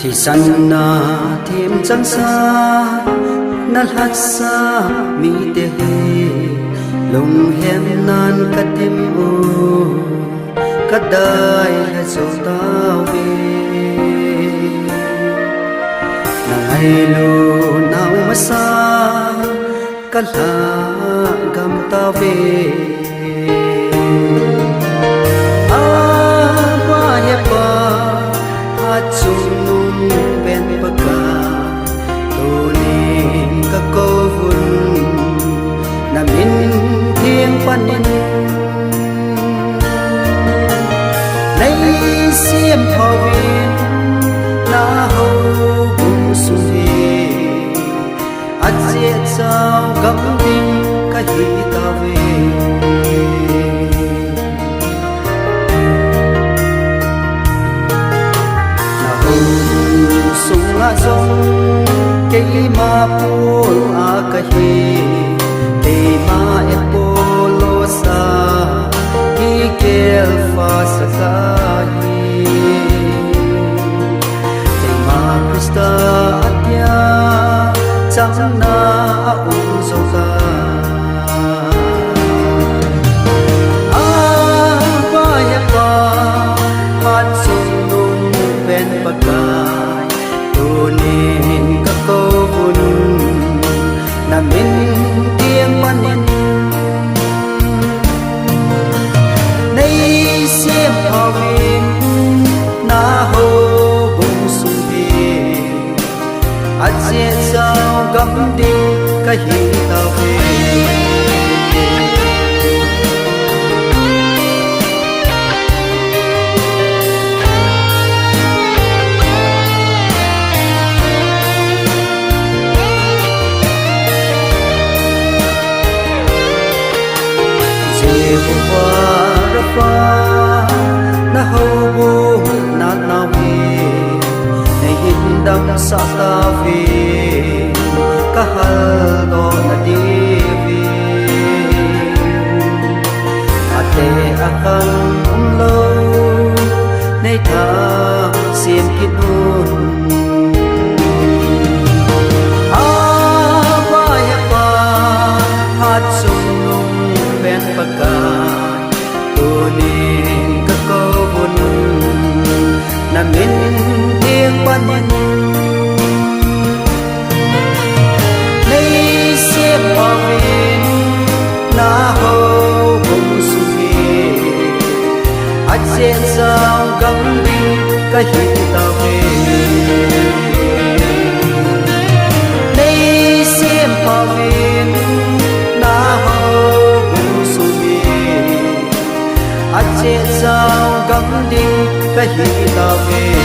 thì sanh na thêm trắng xa na lát xa mi te he lung hem nan ka tim u ka dai ha so ta ve na ngai lu nau ma sa ka la gam ta ve panin lấy xiêm thọ viên na hầu bung suy ắt diệt sao gấm đinh cái hi ta về na hầu sung a sông cây ma pu a cái hi cây ma epo Alpha Sakai Tema Krista Atya Chamna Unzoka Avayapa Hatsunung Ben Pakai Tunin Kakovun Namin Tiang Manin xiêm thọ viên na hô bung sung hi ắt diệt sao gấm đi cái hi ta về na hầu bu na na vi nei hin dam sa ta vi ka hal do na di vi ate akan lo nei tha sim kin un avaya pa hat sung ben paka tunin ka kovun na min tiang panin nei xiêm thọ viên na hầu bung suy ắt diệt sao gấm đi cái hi ta về nei xiêm thọ viên na hầu bung suy ắt diệt sao gấm đi cái hi ta về